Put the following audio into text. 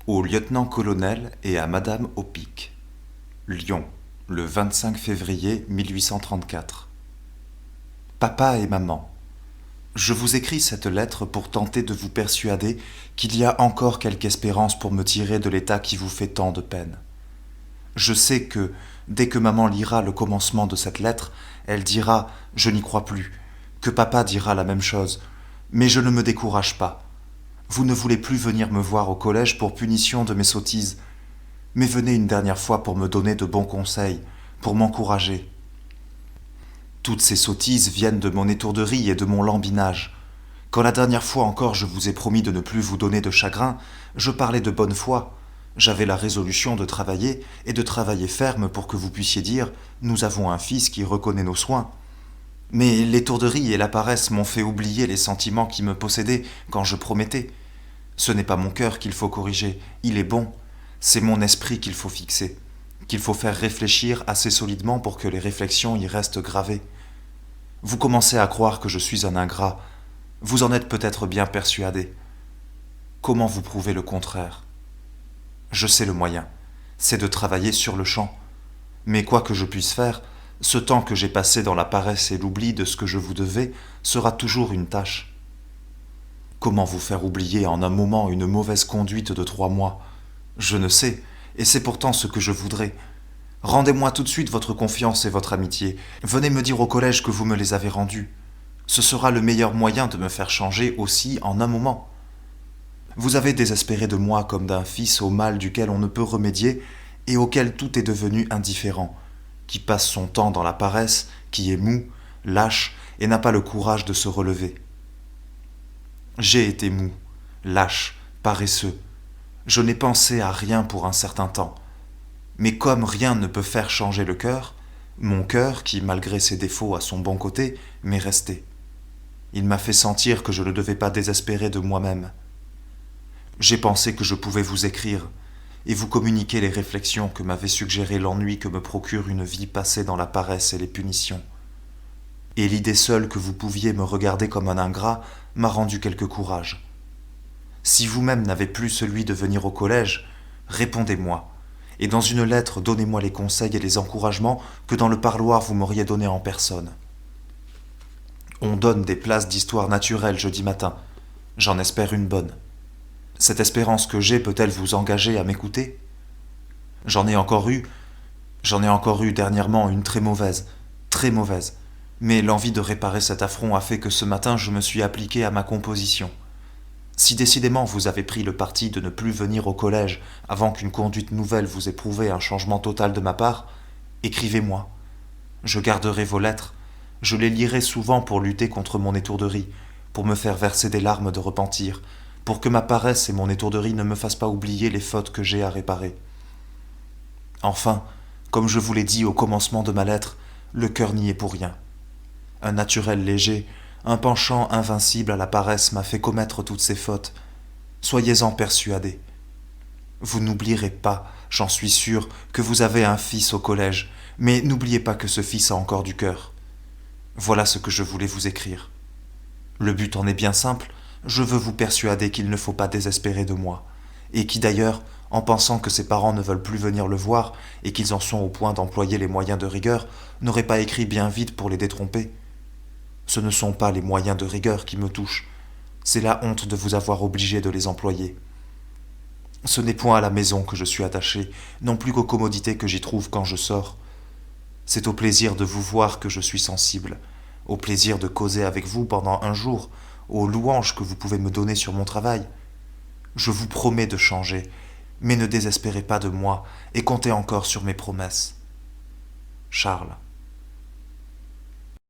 Au lieutenant-colonel et à madame au pic. Lyon, le 25 février 1834. Papa et maman, je vous écris cette lettre pour tenter de vous persuader qu'il y a encore quelque espérance pour me tirer de l'état qui vous fait tant de peine. Je sais que, dès que maman lira le commencement de cette lettre, elle dira « Je n'y crois plus », que papa dira la même chose, mais je ne me décourage pas. Vous ne voulez plus venir me voir au collège pour punition de mes sottises, mais venez une dernière fois pour me donner de bons conseils, pour m'encourager. Toutes ces sottises viennent de mon étourderie et de mon lambinage. Quand la dernière fois encore je vous ai promis de ne plus vous donner de chagrin, je parlais de bonne foi. J'avais la résolution de travailler et de travailler ferme pour que vous puissiez dire « Nous avons un fils qui reconnaît nos soins ». Mais l'étourderie et la paresse m'ont fait oublier les sentiments qui me possédaient quand je promettais. Ce n'est pas mon cœur qu'il faut corriger, il est bon. C'est mon esprit qu'il faut fixer, qu'il faut faire réfléchir assez solidement pour que les réflexions y restent gravées. Vous commencez à croire que je suis un ingrat. Vous en êtes peut-être bien persuadé. Comment vous prouver le contraire ? Je sais le moyen, c'est de travailler sur le champ. Mais quoi que je puisse faire, ce temps que j'ai passé dans la paresse et l'oubli de ce que je vous devais sera toujours une tâche. Comment vous faire oublier en un moment une mauvaise conduite de 3 mois ? Je ne sais, et c'est pourtant ce que je voudrais. Rendez-moi tout de suite votre confiance et votre amitié. Venez me dire au collège que vous me les avez rendues. Ce sera le meilleur moyen de me faire changer aussi en un moment. Vous avez désespéré de moi comme d'un fils au mal duquel on ne peut remédier et auquel tout est devenu indifférent, qui passe son temps dans la paresse, qui est mou, lâche et n'a pas le courage de se relever. J'ai été mou, lâche, paresseux. Je n'ai pensé à rien pour un certain temps. Mais comme rien ne peut faire changer le cœur, mon cœur, qui malgré ses défauts a son bon côté, m'est resté. Il m'a fait sentir que je ne devais pas désespérer de moi-même. J'ai pensé que je pouvais vous écrire et vous communiquer les réflexions que m'avait suggérées l'ennui que me procure une vie passée dans la paresse et les punitions. Et l'idée seule que vous pouviez me regarder comme un ingrat m'a rendu quelque courage. Si vous-même n'avez plus celui de venir au collège, répondez-moi, et dans une lettre donnez-moi les conseils et les encouragements que dans le parloir vous m'auriez donnés en personne. On donne des places d'histoire naturelle jeudi matin, j'en espère une bonne. Cette espérance que j'ai peut-elle vous engager à m'écouter ? J'en ai encore eu dernièrement une très mauvaise, mais l'envie de réparer cet affront a fait que ce matin je me suis appliqué à ma composition. Si décidément vous avez pris le parti de ne plus venir au collège avant qu'une conduite nouvelle vous ait prouvé un changement total de ma part, écrivez-moi. Je garderai vos lettres, je les lirai souvent pour lutter contre mon étourderie, pour me faire verser des larmes de repentir, pour que ma paresse et mon étourderie ne me fassent pas oublier les fautes que j'ai à réparer. Enfin, comme je vous l'ai dit au commencement de ma lettre, le cœur n'y est pour rien. Un naturel léger, un penchant invincible à la paresse m'a fait commettre toutes ces fautes. Soyez-en persuadés. Vous n'oublierez pas, j'en suis sûr, que vous avez un fils au collège, mais n'oubliez pas que ce fils a encore du cœur. Voilà ce que je voulais vous écrire. Le but en est bien simple, je veux vous persuader qu'il ne faut pas désespérer de moi, et qui d'ailleurs, en pensant que ses parents ne veulent plus venir le voir et qu'ils en sont au point d'employer les moyens de rigueur, n'aurait pas écrit bien vite pour les détromper. Ce ne sont pas les moyens de rigueur qui me touchent, c'est la honte de vous avoir obligé de les employer. Ce n'est point à la maison que je suis attaché, non plus qu'aux commodités que j'y trouve quand je sors. C'est au plaisir de vous voir que je suis sensible, au plaisir de causer avec vous pendant un jour, aux louanges que vous pouvez me donner sur mon travail. Je vous promets de changer, mais ne désespérez pas de moi et comptez encore sur mes promesses. Charles.